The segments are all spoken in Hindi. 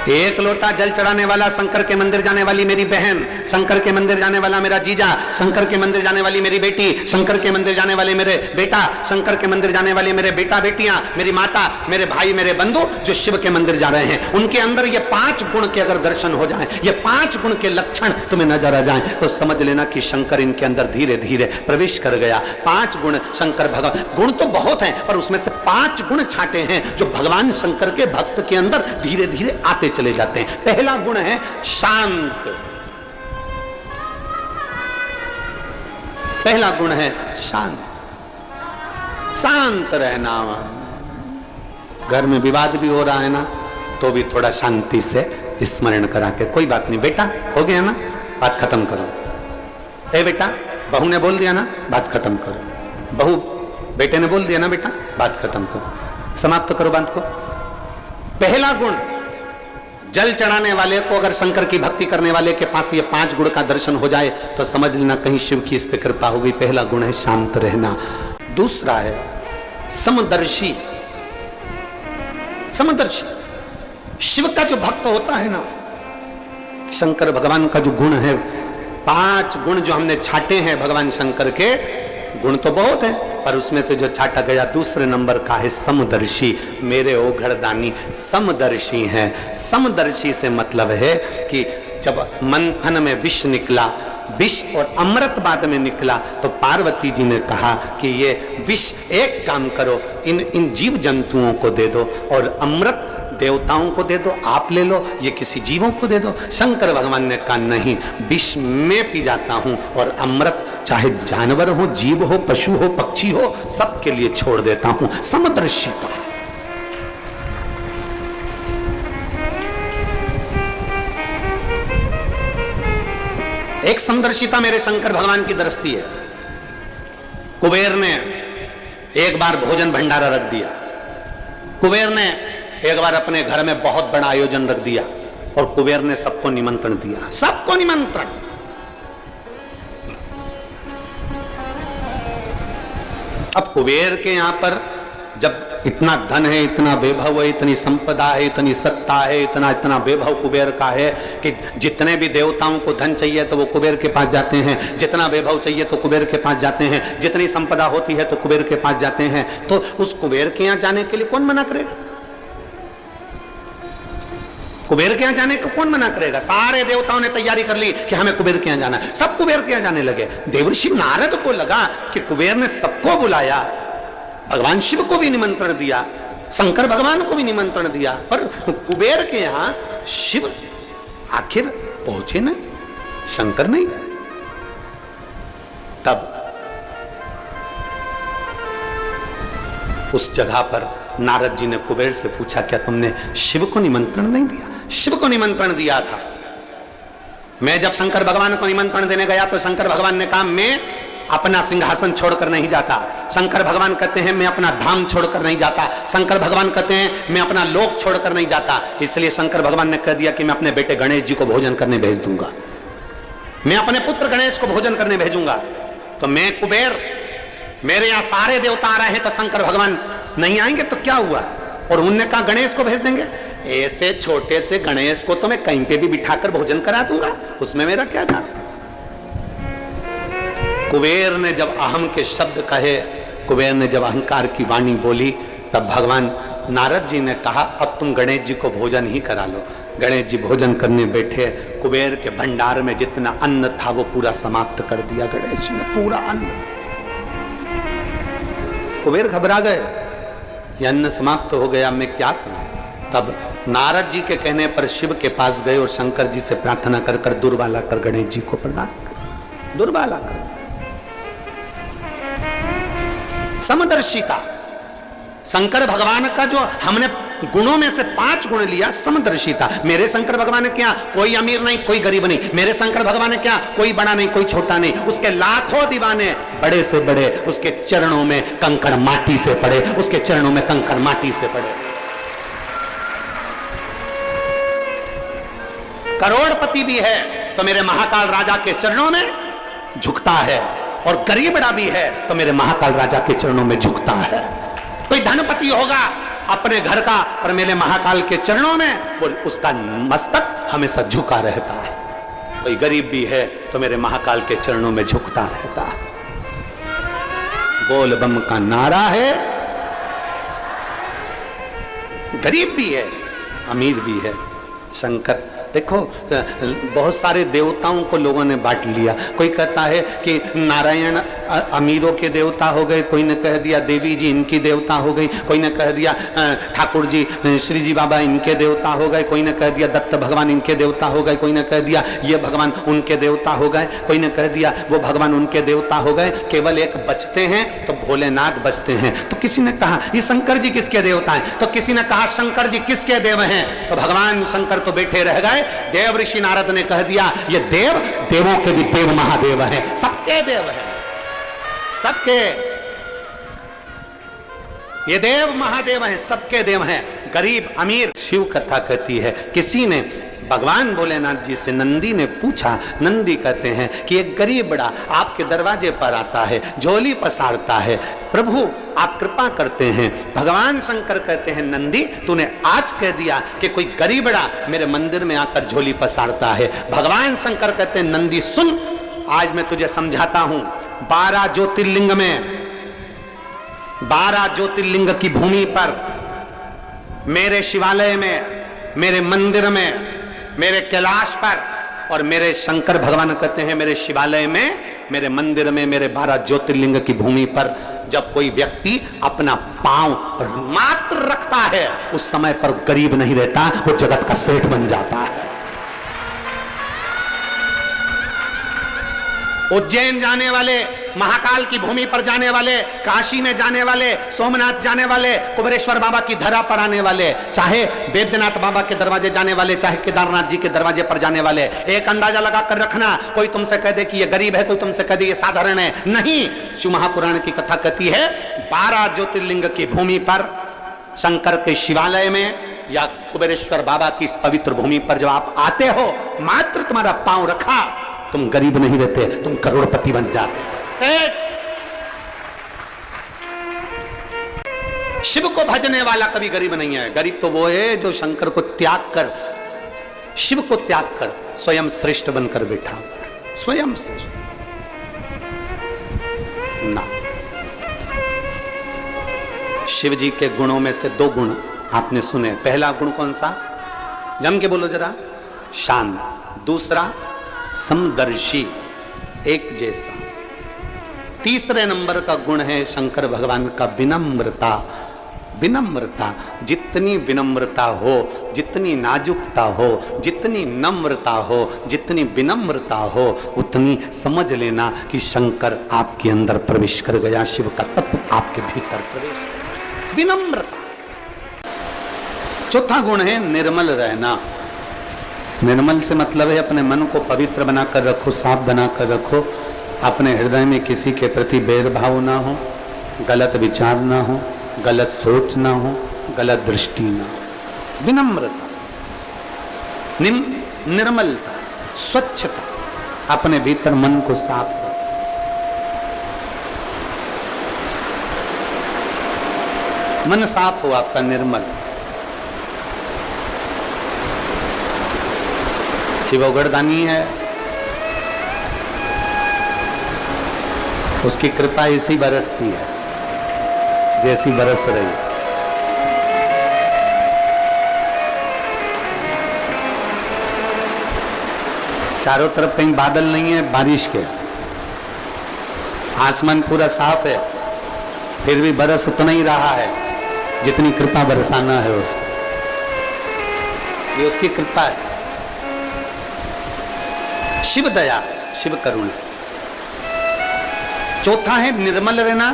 एक लोटा जल चढ़ाने वाला शंकर के मंदिर जाने वाली मेरी बहन, शंकर के मंदिर जाने वाला मेरा जीजा, शंकर के मंदिर जाने वाली मेरी बेटी, शंकर के मंदिर जाने वाले मेरे बेटा, शंकर के मंदिर जाने वाले मेरे बेटा बेटियां, मेरी माता, मेरे भाई, मेरे बंधु जो शिव के मंदिर जा रहे हैं, उनके अंदर ये 5 गुण के अगर दर्शन हो जाए, ये 5 गुण के लक्षण तुम्हें नजर आ जाए, तो समझ लेना कि शंकर इनके अंदर धीरे धीरे प्रवेश कर गया। 5 गुण शंकर भगवान, गुण तो बहुत हैं पर उसमें से 5 गुण छाटे हैं जो भगवान शंकर के भक्त के अंदर धीरे धीरे आते चले जाते हैं। पहला गुण है शांत। पहला गुण है शांत, शांत रहना। घर में विवाद भी हो रहा है ना, तो भी थोड़ा शांति से स्मरण करा के, कोई बात नहीं बेटा, हो गया ना, बात खत्म करो। ए बेटा, बहू ने बोल दिया ना, बात खत्म करो। बहू बेटे ने बोल दिया ना, बेटा बात खत्म करो, समाप्त करो बात को। पहला गुण, जल चढ़ाने वाले को, अगर शंकर की भक्ति करने वाले के पास ये 5 गुण का दर्शन हो जाए तो समझ लेना कहीं शिव की इस पे कृपा हो गई। पहला गुण है शांत रहना। दूसरा है समदर्शी। समदर्शी, शिव का जो भक्त होता है ना, शंकर भगवान का जो गुण है, 5 गुण जो हमने छाटे हैं भगवान शंकर के, गुण तो बहुत है पर उसमें से जो छाटा गया दूसरे नंबर का है समदर्शी। मेरे ओघड़दानी समदर्शी हैं। समदर्शी से मतलब है कि जब मंथन में विष निकला, विष और अमृत बाद में निकला, तो पार्वती जी ने कहा कि ये विष एक काम करो, इन जीव जंतुओं को दे दो और अमृत देवताओं को दे दो, आप ले लो, ये किसी जीवों को दे दो। शंकर भगवान ने कहा नहीं, विष में पी जाता हूं और अमृत चाहे जानवर हो, जीव हो, पशु हो, पक्षी हो, सबके लिए छोड़ देता हूं। समदर्शिता। एक समदर्शिता मेरे शंकर भगवान की दृष्टि है। कुबेर ने एक बार भोजन भंडारा रख दिया। कुबेर ने एक बार अपने घर में बहुत बड़ा आयोजन रख दिया और कुबेर ने सबको निमंत्रण दिया, सबको निमंत्रण। अब कुबेर के यहां पर जब इतना धन है, इतना वैभव है, इतनी संपदा है, इतनी सत्ता है, इतना इतना वैभव कुबेर का है कि जितने भी देवताओं को धन चाहिए तो वो कुबेर के पास जाते हैं, जितना वैभव चाहिए तो कुबेर के पास जाते हैं, जितनी संपदा होती है तो कुबेर के पास जाते हैं। तो उस कुबेर के यहाँ जाने के लिए कौन मना करेगा? कुबेर के यहाँ जाने को कौन मना करेगा? सारे देवताओं ने तैयारी कर ली कि हमें कुबेर के यहाँ जाना है, सब कुबेर के यहाँ जाने लगे। देवर्षि नारद को लगा कि कुबेर ने सबको बुलाया, भगवान शिव को भी निमंत्रण दिया, शंकर भगवान को भी निमंत्रण दिया, पर कुबेर के यहाँ शिव आखिर पहुंचे नहीं, शंकर नहीं गए। तब उस जगह पर नारद जी ने कुबेर से पूछा, क्या तुमने शिव को निमंत्रण नहीं दिया? शिव को निमंत्रण दिया था। मैं जब शंकर भगवान को निमंत्रण देने गया तो शंकर भगवान ने कहा मैं अपना सिंहासन छोड़कर नहीं जाता। शंकर भगवान कहते हैं मैं अपना धाम छोड़कर नहीं जाता। शंकर भगवान कहते हैं मैं अपना लोक छोड़कर नहीं जाता। इसलिए शंकर भगवान ने कह दिया कि मैं अपने बेटे गणेश जी को भोजन करने भेज दूंगा, मैं अपने पुत्र गणेश को भोजन करने भेजूंगा। तो मैं कुबेर, मेरे यहां सारे देवता आ रहे हैं तो शंकर भगवान नहीं आएंगे तो क्या हुआ? और उनने कहा गणेश को भेज देंगे। ऐसे छोटे से गणेश को तो मैं कहीं पे भी बिठाकर भोजन करा दूंगा, उसमें मेरा क्या जाता। कुबेर ने जब अहम के शब्द कहे, कुबेर ने जब अहंकार की वाणी बोली, तब भगवान नारद जी ने कहा अब तुम गणेश जी को भोजन ही करा लो। गणेश जी भोजन करने बैठे, कुबेर के भंडार में जितना अन्न था वो पूरा समाप्त कर दिया गणेश जी ने, पूरा अन्न। कुबेर घबरा गए, ये अन्न समाप्त हो गया, मैं क्या करूं? तब नारद जी के कहने पर शिव के पास गए और शंकर जी से प्रार्थना कर कर दुर्वाला कर गणेश जी को प्रदान कर, दुर्वाला कर। समदर्शिता, शंकर भगवान का जो हमने गुणों में से 5 गुण लिया, समदर्शिता। मेरे शंकर भगवान ने क्या, कोई अमीर नहीं, कोई गरीब नहीं। मेरे शंकर भगवान ने क्या, कोई बड़ा नहीं, कोई छोटा नहीं। उसके लाखों दीवाने, बड़े से बड़े, उसके चरणों में कंकड़ माटी से पड़े, उसके चरणों में कंकड़ माटी से पड़े। करोड़पति भी है तो मेरे महाकाल राजा के चरणों में झुकता है, और गरीबड़ा भी है तो मेरे महाकाल राजा के चरणों में झुकता है। कोई धनपति होगा अपने घर का, पर मेरे महाकाल के चरणों में वो उसका मस्तक हमेशा झुका रहता है। कोई गरीब भी है तो मेरे महाकाल के चरणों में झुकता रहता है। बोल बम का नारा है, गरीब भी है अमीर भी है। शंकर देखो, बहुत सारे देवताओं को लोगों ने बांट लिया। कोई कहता है कि नारायण अमीरों के देवता हो गए, कोई ने कह दिया देवी जी इनकी देवता हो गई, कोई ने कह दिया ठाकुर जी श्री जी बाबा इनके देवता हो गए, कोई ने कह दिया दत्त भगवान इनके देवता हो गए, कोई ने कह दिया ये भगवान उनके देवता हो गए, कोई ने कह दिया वो भगवान उनके देवता हो गए। केवल एक बचते हैं तो भोलेनाथ बचते हैं। तो किसी ने कहा ये शंकर जी किसके देवता हैं, तो किसी ने कहा शंकर जी किसके देव हैं, तो भगवान शंकर तो बैठे रह गए। देव ऋषि नारद ने कह दिया ये देव देवों के भी देव महादेव हैं, सबके देव हैं, सबके ये देव महादेव हैं, सबके देव हैं। गरीब अमीर, शिव कथा कहती है किसी ने भगवान भोलेनाथ जी से नंदी ने पूछा, नंदी कहते हैं कि एक गरीब बड़ा आपके दरवाजे पर आता है, झोली पसारता है, प्रभु आप कृपा करते हैं। भगवान शंकर कहते हैं नंदी तूने आज कह दिया कि कोई गरीब बड़ा मेरे मंदिर में आकर झोली पसारता है। भगवान शंकर कहते हैं नंदी सुन, आज मैं तुझे समझाता हूं। 12 ज्योतिर्लिंग में, 12 ज्योतिर्लिंग की भूमि पर, मेरे शिवालय में, मेरे मंदिर में, मेरे कैलाश पर और मेरे शंकर भगवान कहते हैं मेरे शिवालय में, मेरे मंदिर में, मेरे 12 ज्योतिर्लिंग की भूमि पर जब कोई व्यक्ति अपना पांव मात्र रखता है उस समय पर गरीब नहीं रहता, वो जगत का सेठ बन जाता है। उज्जैन जाने वाले, महाकाल की भूमि पर जाने वाले, काशी में जाने वाले, सोमनाथ जाने वाले, कुबेरेश्वर बाबा की धरा पर आने वाले, चाहे वैद्यनाथ बाबा के दरवाजे जाने वाले, चाहे केदारनाथ जी के दरवाजे पर जाने वाले, एक अंदाजा लगा कर रखना, कोई तुमसे कह दे कि ये गरीब है, कोई तुमसे कह दे ये साधारण है, नहीं। शिव महापुराण की कथा कहती है 12 ज्योतिर्लिंग की भूमि पर, शंकर के शिवालय में या कुबेरेश्वर बाबा की पवित्र भूमि पर जब आप आते हो, मात्र तुम्हारा पांव रखा, तुम गरीब नहीं रहते, तुम करोड़पति बन जाते। शिव को भजने वाला कभी गरीब नहीं है। गरीब तो वो है जो शंकर को त्याग कर, शिव को त्याग कर स्वयं श्रेष्ठ बनकर बैठा, स्वयं श्रेष्ठ ना। शिव जी के गुणों में से 2 गुण आपने सुने। पहला गुण कौन सा, जम के बोलो जरा, शांत। दूसरा समदर्शी, एक जैसा। तीसरे नंबर का गुण है शंकर भगवान का विनम्रता। विनम्रता, जितनी विनम्रता हो, जितनी नाजुकता हो, जितनी नम्रता हो, जितनी विनम्रता हो, उतनी समझ लेना कि शंकर आपके अंदर प्रवेश कर गया, शिव का तत्व आपके भीतर प्रवेश। विनम्रता। चौथा गुण है निर्मल रहना। निर्मल से मतलब है अपने मन को पवित्र बनाकर रखो, साफ बनाकर रखो, अपने हृदय में किसी के प्रति भेदभाव ना हो, गलत विचार ना हो, गलत सोच ना हो, गलत दृष्टि ना हो। विनम्रता, निर्मलता, स्वच्छता, अपने भीतर मन को साफ करो। मन साफ हो आपका, निर्मल। शिव उगड़दानी है, उसकी कृपा ऐसी बरसती है जैसी बरस रही। चारों तरफ कहीं बादल नहीं है बारिश के, आसमान पूरा साफ है, फिर भी बरस उतना ही रहा है जितनी कृपा बरसाना है उसको। ये उसकी कृपा है। शिव दया, शिव करुणा। चौथा है निर्मल रहना।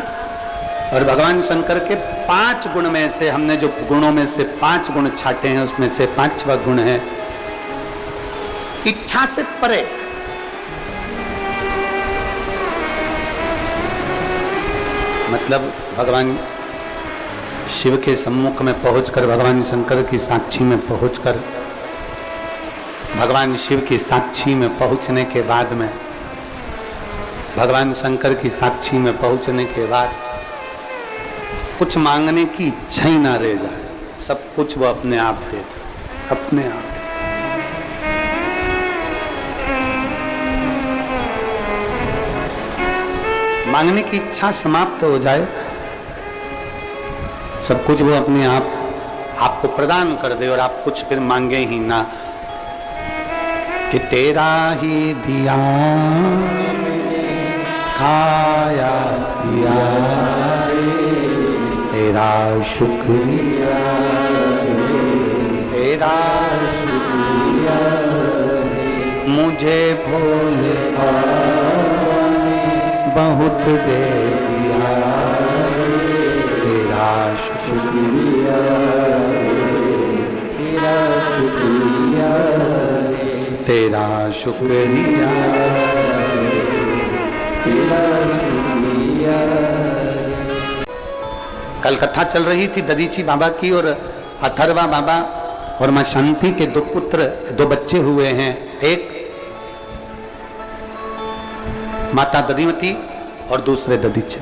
और भगवान शंकर के 5 गुण में से हमने जो गुणों में से 5 गुण छाटे हैं, उसमें से 5वां गुण है इच्छा से परे। मतलब भगवान शिव के सम्मुख में पहुंचकर, भगवान शंकर की साक्षी में पहुंचकर, भगवान शिव की साक्षी में पहुंचने के बाद में, भगवान शंकर की साक्षी में पहुंचने के बाद कुछ मांगने की इच्छा ही ना रह जाए। सब कुछ वो अपने आप दे, अपने आप। मांगने की इच्छा समाप्त हो जाए, सब कुछ वो अपने आप आपको प्रदान कर दे और आप कुछ फिर मांगे ही ना, कि तेरा ही दिया खाया पिया तेरा शुक्रिया, तेरा शुक्रिया मुझे भोले बहुत दे दिया, तेरा शुक्रिया, तेरा शुक्रिया, तेरा शुक्रिया, तेरा शुक्रिया। कल कथा चल रही थी दधीची बाबा की और अथर्वा बाबा और मां शांति के दो पुत्र, दो बच्चे हुए हैं। एक माता दधिमती और दूसरे दधीचे।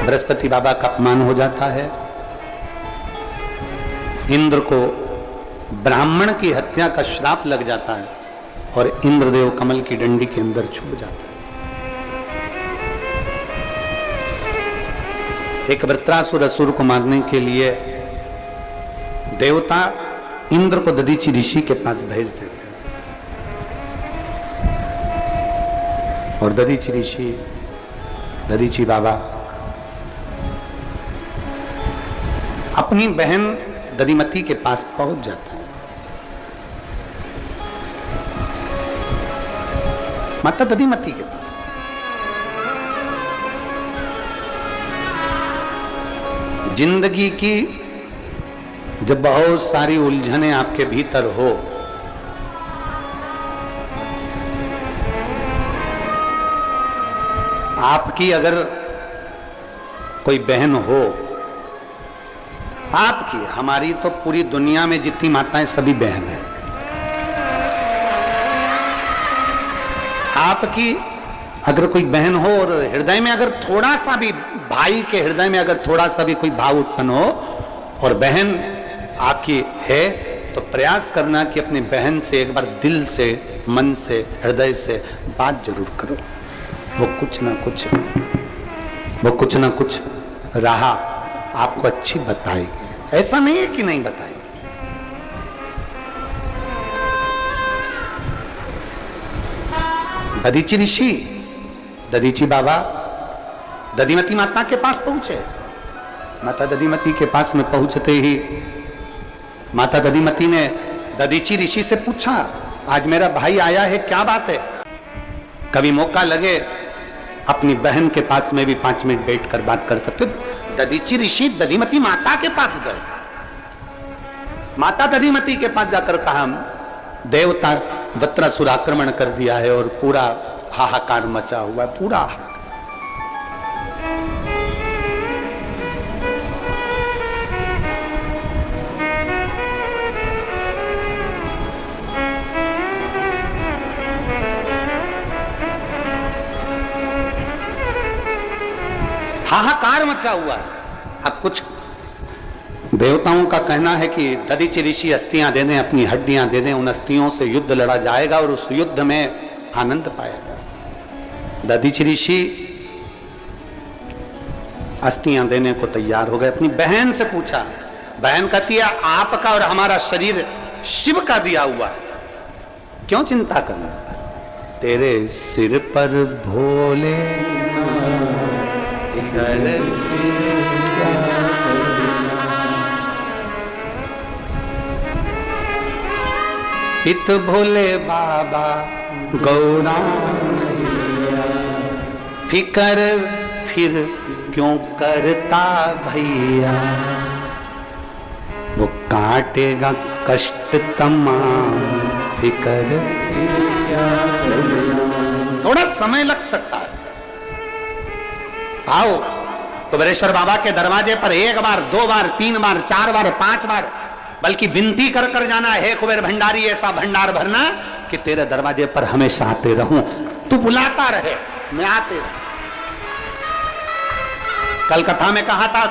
बृहस्पति बाबा का अपमान हो जाता है, इंद्र को ब्राह्मण की हत्या का श्राप लग जाता है और इंद्रदेव कमल की डंडी के अंदर छुप जाता है। एक वृत्रासुर असुर को मारने के लिए देवता इंद्र को दधीची ऋषि के पास भेज देते हैं और दधीची ऋषि, दधीची बाबा अपनी बहन दधिमती के पास पहुंच जाता है। माता दधिमती के पास जिंदगी की जब बहुत सारी उलझनें आपके भीतर हो, आपकी अगर कोई बहन हो, आपकी, हमारी तो पूरी दुनिया में जितनी माताएं सभी बहन हैं, आपकी अगर कोई बहन हो और हृदय में अगर थोड़ा सा भी, भाई के हृदय में अगर थोड़ा सा भी कोई भाव उत्पन्न हो और बहन आपकी है, तो प्रयास करना कि अपनी बहन से एक बार दिल से, मन से, हृदय से बात जरूर करो। वो कुछ ना कुछ राह आपको अच्छी बताएगी। ऐसा नहीं है कि नहीं बताएगी। दधीची ऋषि, दधीची बाबा दधिमती माता के पास पहुंचे। माता दधिमती के पास में पहुंचते ही माता दधिमती ने दधीची ऋषि से पूछा, आज मेरा भाई आया है, क्या बात है? कभी मौका लगे अपनी बहन के पास में भी 5 मिनट बैठकर बात कर सकते। दधीची ऋषि दधिमती माता के पास गए। माता दधिमती के पास जाकर कहा, देवता वृत्रासुर आक्रमण कर दिया है और पूरा हाहाकार मचा हुआ है, पूरा हाहाकार। हाहाकार मचा हुआ है। अब कुछ देवताओं का कहना है कि दधीची ऋषि अस्थियां दे दें, अपनी हड्डियां दे दें, उन अस्थियों से युद्ध लड़ा जाएगा और उस युद्ध में आनंद पाएगा। दधीची ऋषि अस्थियां देने को तैयार हो गए। अपनी बहन से पूछा, बहन कहती है, आपका और हमारा शरीर शिव का दिया हुआ है, क्यों चिंता करना? तेरे सिर पर भोले इत भोले बाबा गौरा फिकर फिर क्यों करता भैया, वो काटेगा कष्ट तमाम, फिकर थोड़ा समय लग सकता है। आओ कुबेरेश्वर बाबा के दरवाजे पर 1 बार, 2 बार, 3 बार, 4 बार, 5 बार, बल्कि विनती कर कर जाना है, कुबेर भंडारी ऐसा भंडार भरना कि तेरे दरवाजे पर हमेशा आते रहूं, तू बुलाता रहे, मैं आते रहूं। कल कथा में कहा था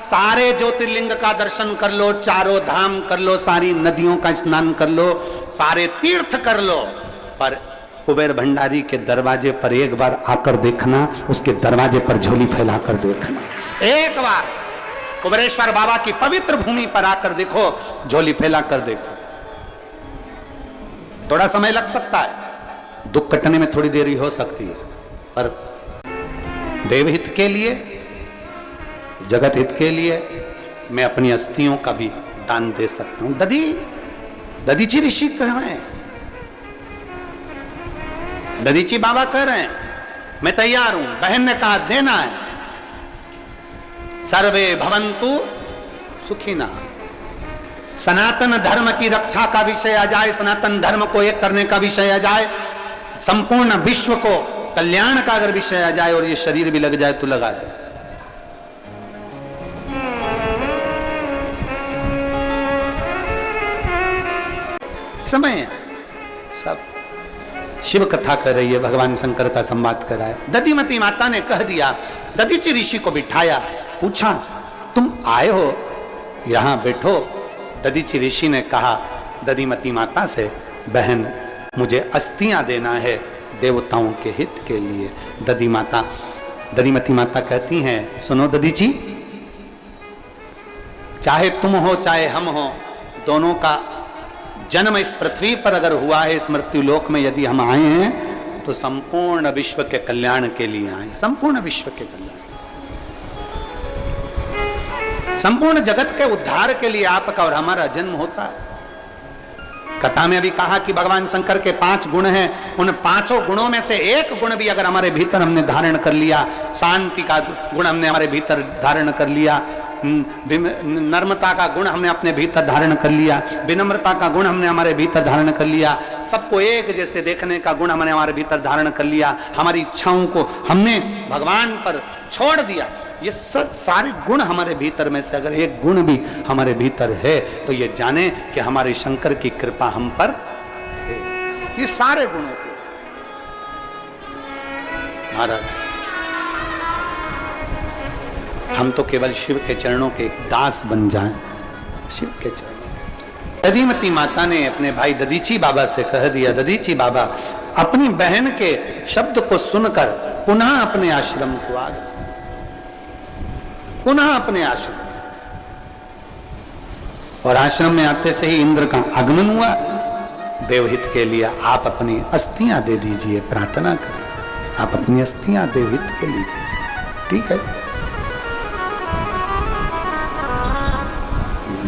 सारे ज्योतिर्लिंग का दर्शन कर लो, चारों धाम कर लो, सारी नदियों का स्नान कर लो, सारे तीर्थ कर लो, पर कुबेर भंडारी के दरवाजे पर एक बार आकर देखना, उसके दरवाजे पर झोली फैलाकर देखना। एक बार कुबेरेश्वर बाबा की पवित्र भूमि पर आकर देखो, झोली फैलाकर देखो। थोड़ा समय लग सकता है, दुख कटने में थोड़ी देरी हो सकती है, पर देवहित के लिए, जगत हित के लिए मैं अपनी अस्थियों का भी दान दे सकता हूं। दधीची ऋषि कह रहे हैं, दधीची बाबा कह रहे हैं मैं तैयार हूं। बहन ने कहा देना है। सर्वे भवन्तु सुखिना। सनातन धर्म की रक्षा का विषय आ जाए, सनातन धर्म को एक करने का विषय आ जाए, संपूर्ण विश्व को कल्याण का अगर विषय आ जाए और ये शरीर भी लग जाए तो लगा दे। समय है, सब शिव कथा कर रही है, भगवान शंकर का संवाद कर रहा है। दधिमती माता ने कह दिया, दधीची ऋषि को बिठाया, पूछा तुम आए हो, यहां बैठो। दधीची ऋषि ने कहा दधिमती माता से, बहन मुझे अस्थियां देना है देवताओं के हित के लिए। दधिमती माता कहती हैं, सुनो दधीची, चाहे तुम हो चाहे हम हो, दोनों का जन्म इस पृथ्वी पर अगर हुआ है, इस मृत्यु लोक में यदि हम आए हैं तो संपूर्ण विश्व के कल्याण के लिए आए, संपूर्ण विश्व के कल्याण, संपूर्ण जगत के उद्धार के लिए आपका और हमारा जन्म होता है। कथा में अभी कहा कि भगवान शंकर के 5 गुण हैं, उन 5 गुणों में से एक गुण भी अगर हमारे भीतर हमने धारण कर लिया, शांति का गुण हमने हमारे भीतर धारण कर लिया, नर्मता का गुण हमने अपने भीतर धारण कर लिया, विनम्रता का गुण हमने हमारे भीतर धारण कर लिया, सबको एक जैसे देखने का गुण हमने हमारे भीतर धारण कर लिया, हमारी इच्छाओं को हमने भगवान पर छोड़ दिया, ये सब सारे गुण हमारे भीतर में से अगर एक गुण भी हमारे भीतर है तो ये जाने कि हमारे शंकर की कृपा हम पर है। ये सारे गुणों को महाराज हम तो केवल शिव के चरणों के दास बन जाएं, शिव के चरणों। दधिमती माता ने अपने भाई दधीची बाबा से कह दिया, दधीची बाबा अपनी बहन के शब्द को सुनकर पुनः अपने आश्रम को आ गए, पुनः अपने आश्रम। और आश्रम में आते से ही इंद्र का आगमन हुआ। देवहित के लिए आप अपनी अस्थियां दे दीजिए, प्रार्थना करें, आप अपनी अस्थियां देवहित के लिए दीजिए, ठीक है।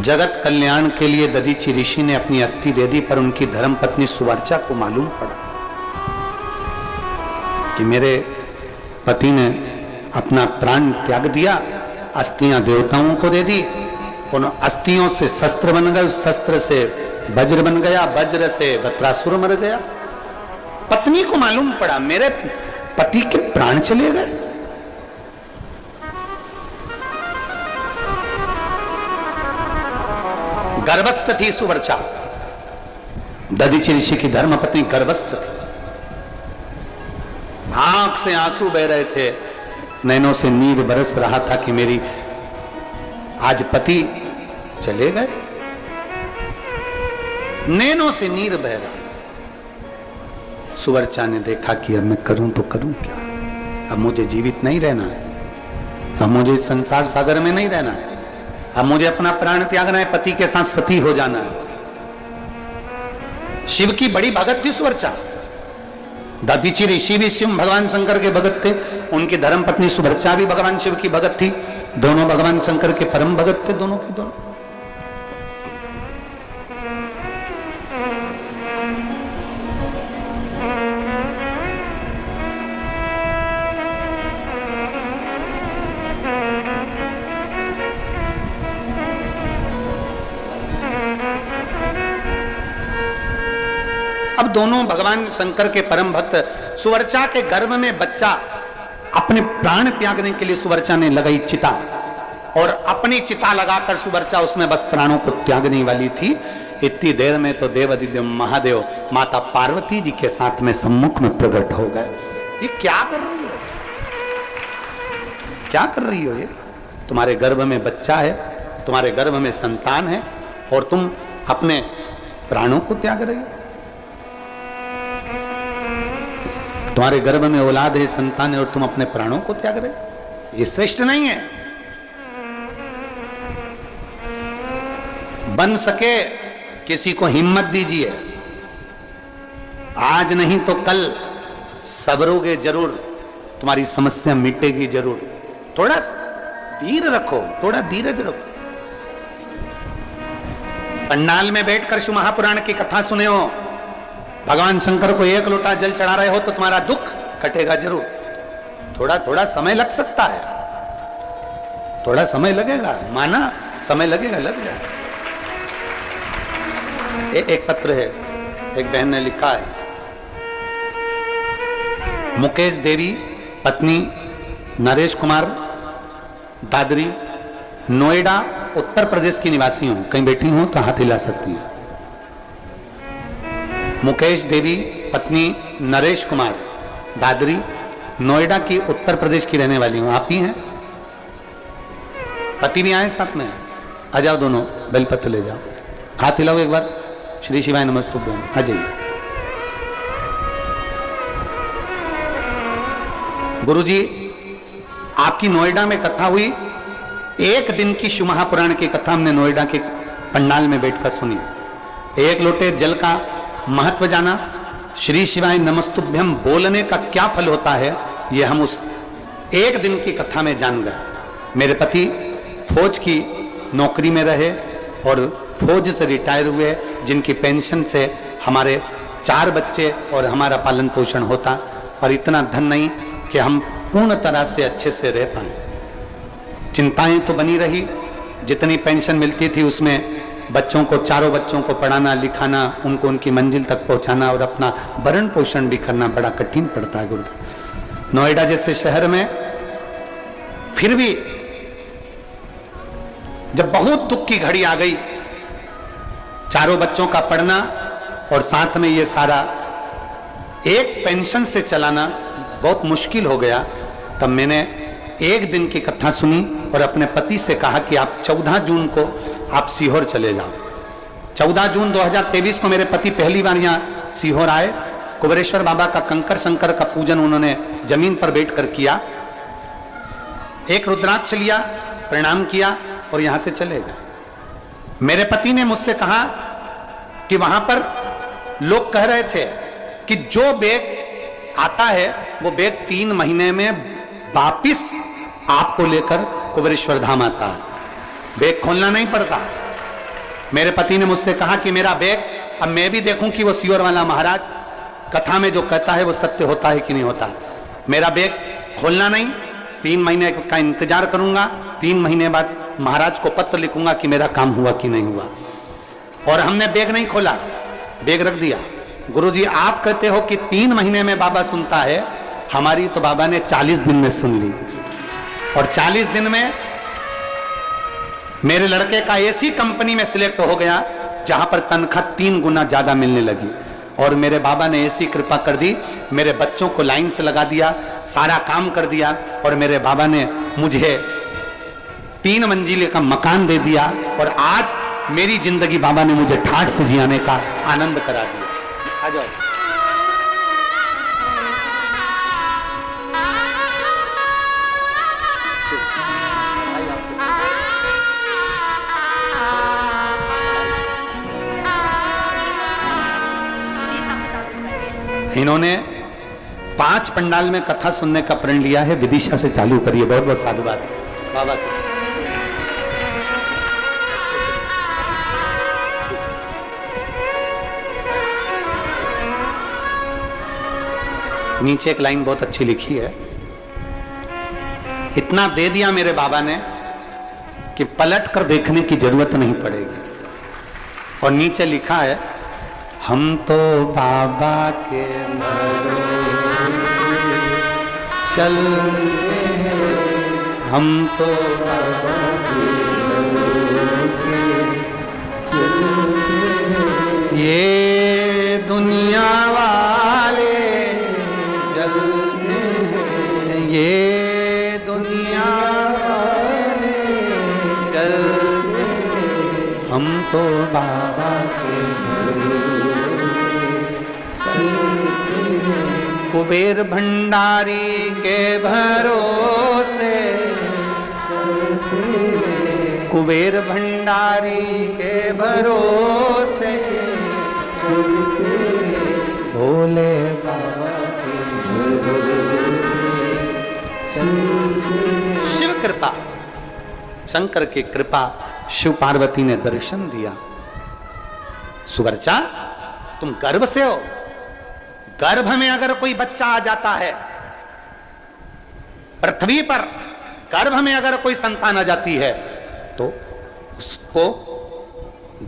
जगत कल्याण के लिए दधीची ऋषि ने अपनी अस्थि दे दी, पर उनकी धर्मपत्नी सुवर्चा को मालूम पड़ा कि मेरे पति ने अपना प्राण त्याग दिया, अस्थियां देवताओं को दे दी, उन अस्थियों से शस्त्र बन गए, उस शस्त्र से वज्र बन गया, वज्र से वृत्रासुर मर गया। पत्नी को मालूम पड़ा मेरे पति के प्राण चले गए। गर्भस्थ थी सुवर्चा, दधीची ऋषि की धर्मपत्नी गर्भस्थ थी, आंख से आंसू बह रहे थे, नैनों से नीर बरस रहा था कि मेरी आज पति चले गए, नैनों से नीर बह रहा। सुवर्चा ने देखा कि अब मैं करूं तो करूं क्या, अब मुझे जीवित नहीं रहना है, अब मुझे संसार सागर में नहीं रहना है, अब मुझे अपना प्राण त्यागना है, पति के साथ सती हो जाना है। शिव की बड़ी भगत थी सुवर्चा, दधीची ऋषि भी शिव भगवान शंकर के भगत थे, उनकी धर्मपत्नी सुवर्चा भी भगवान शिव की भगत थी, दोनों भगवान शंकर के परम भगत थे, दोनों के दोनों। अब दोनों भगवान शंकर के परम भक्त। सुवर्चा के गर्भ में बच्चा, अपने प्राण त्यागने के लिए सुवर्चा ने लगाई चिता, और अपनी चिता लगाकर सुवर्चा उसमें बस प्राणों को त्यागने वाली थी। इतनी देर में तो देवादिदेव महादेव माता पार्वती जी के साथ में सम्मुख में प्रकट हो गए। ये क्या कर रही है, क्या कर रही हो ये? तुम्हारे गर्भ में बच्चा है, तुम्हारे गर्भ में संतान है, और तुम अपने प्राणों को त्याग रही हो। तुम्हारे गर्भ में औलाद है, संतान है, और तुम अपने प्राणों को त्याग रहे हो। ये श्रेष्ठ नहीं है। बन सके किसी को हिम्मत दीजिए, आज नहीं तो कल सबरोगे जरूर, तुम्हारी समस्या मिटेगी जरूर। थोड़ा धीर रखो, थोड़ा धीरज रखो। पंडाल में बैठकर शिव महापुराण की कथा सुने हो, भगवान शंकर को एक लोटा जल चढ़ा रहे हो तो तुम्हारा दुख कटेगा जरूर। थोड़ा थोड़ा समय लग सकता है, थोड़ा समय लगेगा, माना समय लगेगा, लग जाएगा। एक पत्र है, एक बहन ने लिखा है, मुकेश देवी पत्नी नरेश कुमार दादरी, नोएडा उत्तर प्रदेश की निवासी हूं। कहीं बैठी हूं तो हाथ हिला सकती है। मुकेश देवी पत्नी नरेश कुमार दादरी, नोएडा की उत्तर प्रदेश की रहने वाली हूं। आप ही हैं? पति भी आए साथ में? आ जाओ दोनों, बेलपत्र ले जाओ, हाथ हिलाओ एक बार। श्री शिवाय नमस्तुभ्यम, आ जाइए। गुरुजी, आपकी नोएडा में कथा हुई, एक दिन की शिव महापुराण की कथा हमने नोएडा के पंडाल में बैठकर सुनी। एक लोटे जल का महत्व जाना, श्री शिवाय नमस्तुभ्यम बोलने का क्या फल होता है, यह हम उस एक दिन की कथा में जान गए। मेरे पति फौज की नौकरी में रहे और फौज से रिटायर हुए, जिनकी पेंशन से हमारे 4 बच्चे और हमारा पालन पोषण होता, और इतना धन नहीं कि हम पूर्ण तरह से अच्छे से रह पाए। चिंताएं तो बनी रही, जितनी पेंशन मिलती थी उसमें बच्चों को, 4 बच्चों को पढ़ाना लिखाना, उनको उनकी मंजिल तक पहुंचाना और अपना भरण पोषण भी करना बड़ा कठिन पड़ता है गुरुदेव। नोएडा जैसे शहर में फिर भी जब बहुत दुख की घड़ी आ गई, 4 बच्चों का पढ़ना और साथ में ये सारा एक पेंशन से चलाना बहुत मुश्किल हो गया, तब मैंने एक दिन की कथा सुनी और अपने पति से कहा कि आप 14 जून को आप सीहोर चले जाओ। 14 जून 2023 को मेरे पति पहली बार यहाँ सीहोर आए। कुबेरेश्वर बाबा का कंकर शंकर का पूजन उन्होंने जमीन पर बैठकर किया। एक रुद्राक्ष लिया, प्रणाम किया और यहां से चले गए। मेरे पति ने मुझसे कहा कि वहां पर लोग कह रहे थे कि जो बैग आता है वो बैग 3 महीने में वापिस आपको लेकर कुबेरेश्वर धाम आता है, बैग खोलना नहीं पड़ता। मेरे पति ने मुझसे कहा कि मेरा बैग, अब मैं भी देखूं कि वो सीहोर वाला महाराज कथा में जो कहता है वो सत्य होता है कि नहीं होता। मेरा बैग खोलना नहीं, 3 महीने का इंतजार करूंगा, 3 महीने बाद महाराज को पत्र लिखूंगा कि मेरा काम हुआ कि नहीं हुआ। और हमने बैग नहीं खोला, बैग रख दिया। गुरुजी, आप कहते हो कि 3 महीने में बाबा सुनता है, हमारी तो बाबा ने 40 दिन में सुन ली। और 40 दिन में मेरे लड़के का ऐसी कंपनी में सिलेक्ट हो गया जहां पर तनख्वाह 3 गुना ज्यादा मिलने लगी। और मेरे बाबा ने ऐसी कृपा कर दी, मेरे बच्चों को लाइन से लगा दिया, सारा काम कर दिया, और मेरे बाबा ने मुझे 3 मंजिले का मकान दे दिया। और आज मेरी जिंदगी बाबा ने मुझे ठाठ से जियाने का आनंद करा दिया। आ जाओ। इन्होंने 5 पंडाल में कथा सुनने का प्रण लिया है, विदिशा से चालू करिए। बहुत बहुत साधुवाद बाबा को। नीचे एक लाइन बहुत अच्छी लिखी है, इतना दे दिया मेरे बाबा ने कि पलट कर देखने की जरूरत नहीं पड़ेगी। और नीचे लिखा है, हम तो बाबा के भरोसे चलते हैं, हम तो बाबा के भरोसे चलते हैं, ये दुनिया वाले जलते हैं, ये दुनिया हम तो बाबा के कुबेर भंडारी के भरोसे, कुबेर भंडारी के भरोसे, भोले बाबा के भरोसे। शिव कृपा, शंकर की कृपा, शिव पार्वती ने दर्शन दिया। सुवर्चा, तुम गर्भ से हो, गर्भ में अगर कोई बच्चा आ जाता है, पृथ्वी पर गर्भ में अगर कोई संतान आ जाती है, तो उसको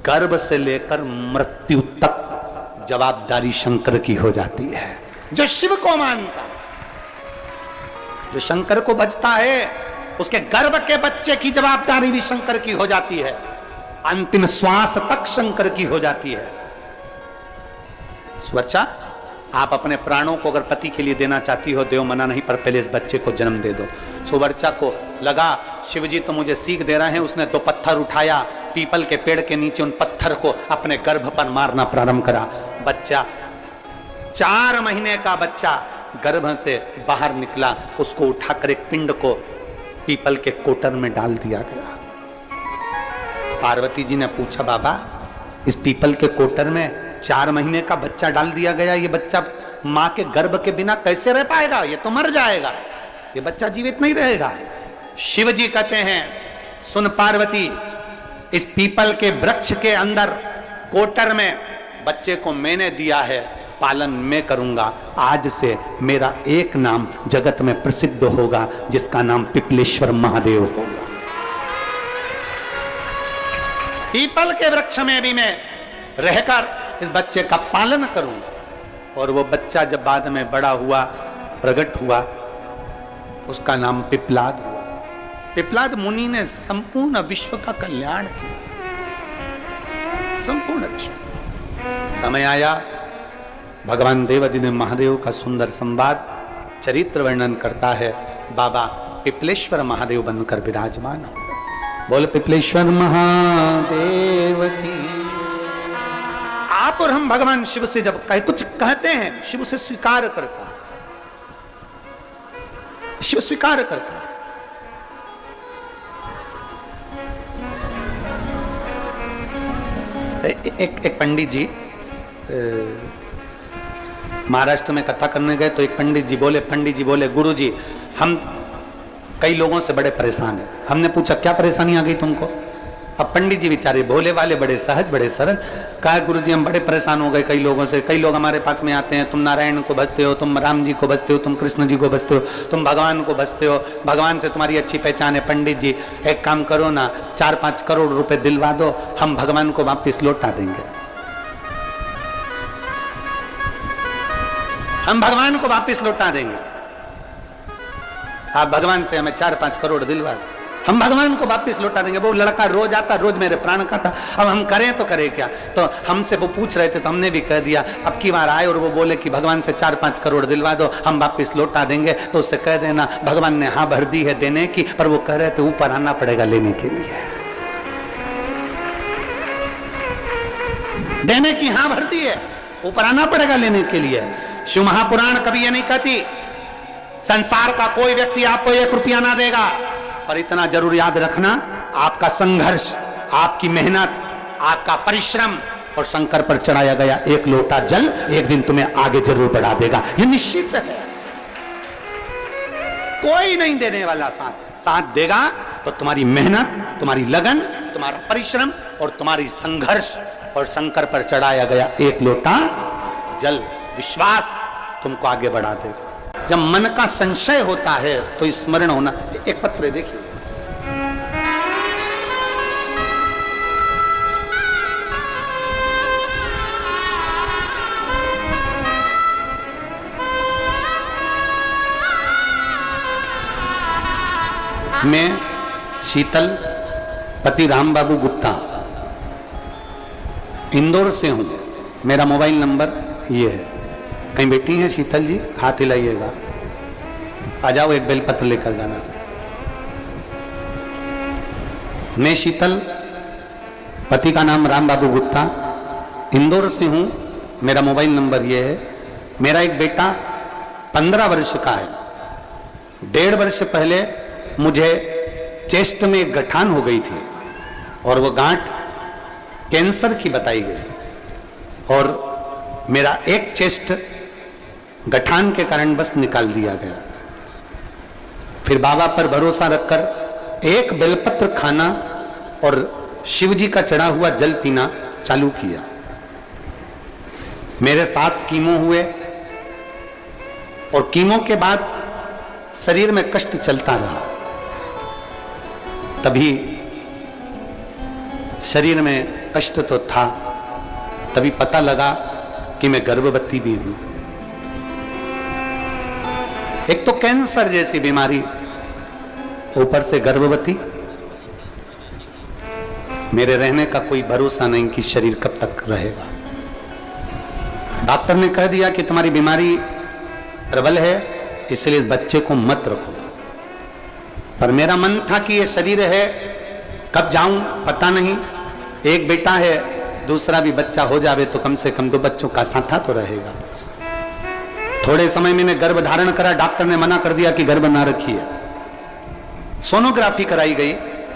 गर्भ से लेकर मृत्यु तक जवाबदारी शंकर की हो जाती है। जो शिव को मानता, जो शंकर को बचता है, उसके गर्भ के बच्चे की जवाबदारी भी शंकर की हो जाती है, अंतिम श्वास तक शंकर की हो जाती है। सुवर्चा, आप अपने प्राणों को अगर पति के लिए देना चाहती हो, देव मना नहीं, पर पहले इस बच्चे को जन्म दे दो। सुवर्चा को लगा शिवजी तो मुझे सीख दे रहे हैं। उसने 2 पत्थर उठाया, पीपल के पेड़ के नीचे उन पत्थर को अपने गर्भ पर मारना प्रारंभ करा। बच्चा 4 महीने का बच्चा गर्भ से बाहर निकला, उसको उठाकर एक पिंड को पीपल के कोटर में डाल दिया गया। पार्वती जी ने पूछा, बाबा इस पीपल के कोटर में 4 महीने का बच्चा डाल दिया गया, ये बच्चा मां के गर्भ के बिना कैसे रह पाएगा? ये तो मर जाएगा, ये बच्चा जीवित नहीं रहेगा। शिव जी कहते हैं, सुन पार्वती, इस पीपल के वृक्ष के अंदर कोटर में बच्चे को मैंने दिया है, पालन मैं करूंगा। आज से मेरा एक नाम जगत में प्रसिद्ध होगा, जिसका नाम पिपलेश्वर महादेव होगा। पीपल के वृक्ष में भी मैं रहकर इस बच्चे का पालन करूंगा। और वो बच्चा जब बाद में बड़ा हुआ, प्रकट हुआ, उसका नाम पिपलाद हुआ। पिपलाद मुनि ने संपूर्ण विश्व का कल्याण किया, संपूर्ण विश्व। समय आया, भगवान देवादिदेव महादेव का सुंदर संवाद चरित्र वर्णन करता है। बाबा पिपलेश्वर महादेव बनकर विराजमान हो। बोल पिपलेश्वर महादेव की। आप और हम भगवान शिव से जब कुछ कहते हैं, शिव से स्वीकार करता, शिव स्वीकार करता। एक पंडित जी महाराष्ट्र में कथा करने गए, तो एक पंडित जी बोले गुरु जी, हम कई लोगों से बड़े परेशान हैं। हमने पूछा क्या परेशानी आ गई तुमको? अब पंडित जी बेचारे भोले वाले, बड़े सहज, बड़े सरल, कहा गुरु जी हम बड़े परेशान हो गए कई लोगों से। कई लोग हमारे पास में आते हैं, तुम नारायण को भजते हो, तुम राम जी को भजते हो, तुम कृष्ण जी को भजते हो, तुम भगवान को भजते हो, भगवान से तुम्हारी अच्छी पहचान है। पंडित जी एक काम करो ना, 4-5 करोड़ रुपए दिलवा दो, हम भगवान को वापिस लौटा देंगे। हम भगवान को वापिस लौटा देंगे, आप भगवान से हमें 4-5 करोड़ दिलवा दो, हम भगवान को वापिस लौटा देंगे। वो लड़का रोज आता, रोज मेरे प्राण का था, अब हम करें तो करें क्या? तो हमसे वो पूछ रहे थे, तो हमने भी कह दिया। अब की बार आए और वो बोले कि भगवान से 4-5 करोड़ दिलवा दो, हम वापिस लौटा देंगे, तो उससे कह देना भगवान ने हाँ भर दी है देने की, पर वो कह रहे थे ऊपर आना पड़ेगा लेने के लिए। देने की हाँ भर दी है, ऊपर आना पड़ेगा लेने के लिए। शिव महापुराण कभी ये नहीं कहती संसार का कोई व्यक्ति आपको 1 रुपया ना देगा, पर इतना जरूर याद रखना, आपका संघर्ष, आपकी मेहनत, आपका परिश्रम और शंकर पर चढ़ाया गया 1 लोटा जल एक दिन तुम्हें आगे जरूर बढ़ा देगा, ये निश्चित है। कोई नहीं देने वाला साथ देगा तो तुम्हारी मेहनत, तुम्हारी लगन, तुम्हारा परिश्रम और तुम्हारी संघर्ष और शंकर पर चढ़ाया गया 1 लोटा जल, विश्वास तुमको आगे बढ़ा देगा। जब मन का संशय होता है तो स्मरण होना। एक पत्र देखिए, मैं शीतल पति राम बाबू गुप्ता इंदौर से हूं, मेरा मोबाइल नंबर ये है। कहीं बैठी हैं शीतल जी? हाथ हिलाइएगा, आ जाओ, एक बेलपत्र लेकर जाना। मैं शीतल पति का नाम राम बाबू गुप्ता, इंदौर से हूं। मेरा मोबाइल नंबर ये है। मेरा एक बेटा 15 वर्ष का है। 1.5 वर्ष पहले मुझे चेस्ट में एक गठान हो गई थी और वो गांठ कैंसर की बताई गई और मेरा एक चेस्ट गठान के कारण बस निकाल दिया गया। फिर बाबा पर भरोसा रखकर एक बेलपत्र खाना और शिव जी का चढ़ा हुआ जल पीना चालू किया। मेरे साथ कीमो हुए और कीमो के बाद शरीर में कष्ट चलता रहा। तभी शरीर में कष्ट तो था, तभी पता लगा कि मैं गर्भवती भी हूं। एक तो कैंसर जैसी बीमारी, ऊपर से गर्भवती। मेरे रहने का कोई भरोसा नहीं कि शरीर कब तक रहेगा। डॉक्टर ने कह दिया कि तुम्हारी बीमारी प्रबल है, इसलिए इस बच्चे को मत रखो। पर मेरा मन था कि ये शरीर है, कब जाऊं पता नहीं। एक बेटा है, दूसरा भी बच्चा हो जावे तो कम से कम 2 बच्चों का साथा तो रहेगा। थोड़े समय मैंने गर्भ धारण करा, डॉक्टर ने मना कर दिया कि गर्भ ना रखिए। सोनोग्राफी कराई गई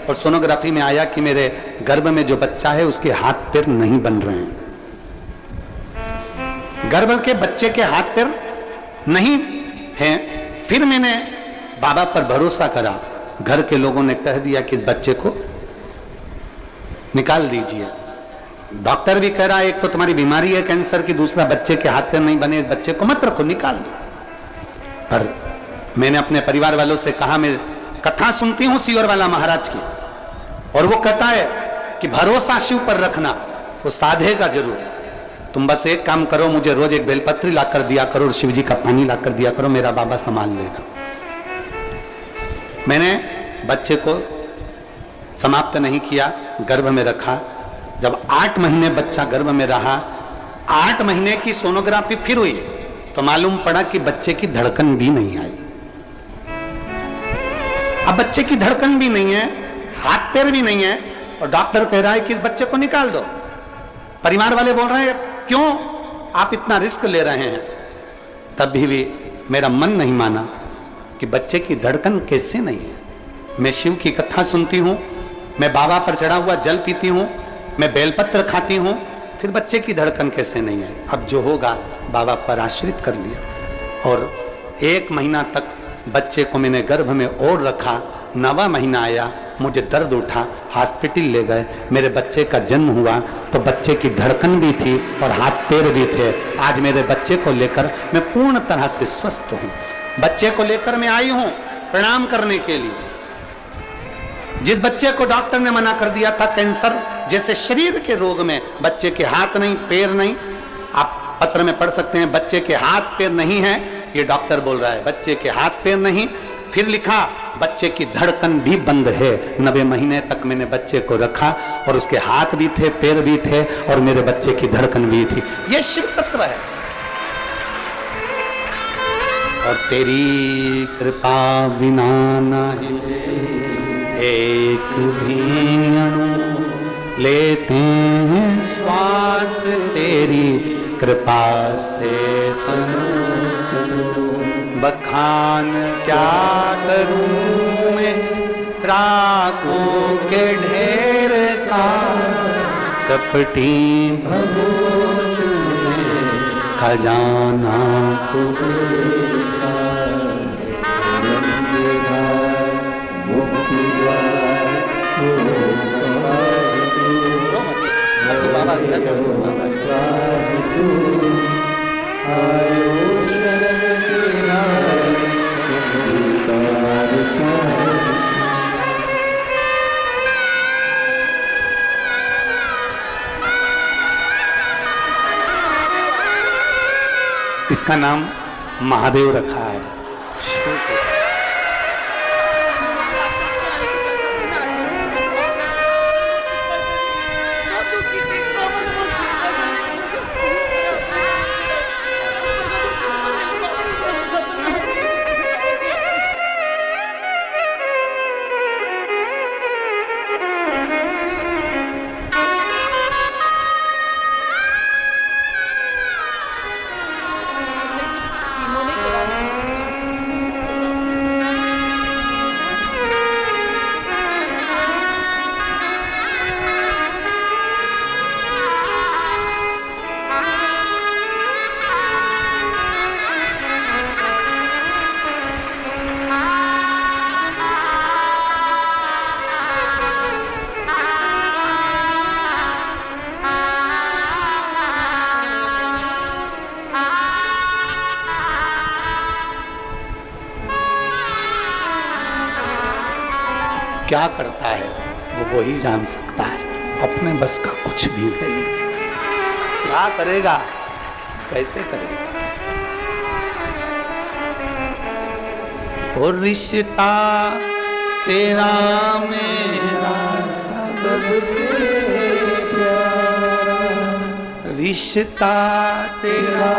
और सोनोग्राफी में आया कि मेरे गर्भ में जो बच्चा है उसके हाथ पैर नहीं बन रहे हैं। गर्भ के बच्चे के हाथ पैर नहीं हैं। फिर मैंने बाबा पर भरोसा करा। घर के लोगों ने कह दिया कि इस बच्चे को निकाल दीजिए। डॉक्टर भी कह रहा है एक तो तुम्हारी बीमारी है कैंसर की, दूसरा बच्चे के हाथ पैर नहीं बने, इस बच्चे को मत रखो, निकाल दो। पर मैंने अपने परिवार वालों से कहा, मैं कथा सुनती हूं सियोर वाला महाराज की, और वो कहता है कि भरोसा शिव पर रखना, वो साधेगा जरूर। तुम बस एक काम करो, मुझे रोज एक बेलपत्री लाकर दिया करो और शिव जी का पानी लाकर दिया करो, मेरा बाबा संभाल लेगा। मैंने बच्चे को समाप्त नहीं किया, गर्भ में रखा। जब 8 महीने बच्चा गर्भ में रहा, 8 महीने की सोनोग्राफी फिर हुई तो मालूम पड़ा कि बच्चे की धड़कन भी नहीं आई। अब बच्चे की धड़कन भी नहीं है, हाथ पैर भी नहीं है, और डॉक्टर कह रहा है कि इस बच्चे को निकाल दो। परिवार वाले बोल रहे हैं क्यों आप इतना रिस्क ले रहे हैं। तब भी मेरा मन नहीं माना कि बच्चे की धड़कन कैसे नहीं है। मैं शिव की कथा सुनती हूं, मैं बाबा पर चढ़ा हुआ जल पीती हूं, मैं बेलपत्र खाती हूं, फिर बच्चे की धड़कन कैसे नहीं है। अब जो होगा बाबा पर आश्रित कर लिया और 1 महीना तक बच्चे को मैंने गर्भ में और रखा। 9वां महीना आया, मुझे दर्द उठा, हॉस्पिटल ले गए। मेरे बच्चे का जन्म हुआ तो बच्चे की धड़कन भी थी और हाथ पैर भी थे। आज मेरे बच्चे को लेकर मैं पूर्ण तरह से स्वस्थ हूं। बच्चे को लेकर मैं आई हूं प्रणाम करने के लिए। जिस बच्चे को डॉक्टर ने मना कर दिया था कैंसर जैसे शरीर के रोग में, बच्चे के हाथ नहीं पैर नहीं, आप पत्र में पढ़ सकते हैं, बच्चे के हाथ पैर नहीं है, ये डॉक्टर बोल रहा है, बच्चे के हाथ पैर नहीं। फिर लिखा बच्चे की धड़कन भी बंद है। 9वें महीने तक मैंने बच्चे को रखा और उसके हाथ भी थे पैर भी थे और मेरे बच्चे की धड़कन भी थी। ये शिव तत्व है। और तेरी कृपा बिना नहीं एक भी अणु लेते हैं श्वास, तेरी कृपा से तनु बखान क्या करूं मैं राखों के ढेर का, चपटी भभूत में खजाना को इसका नाम महादेव रखा है। क्या करता है वो वही जान सकता है, अपने बस का कुछ भी नहीं। क्या करेगा, कैसे करेगा। और रिश्ता तेरा मेरा सबसे प्यारा, रिश्ता तेरा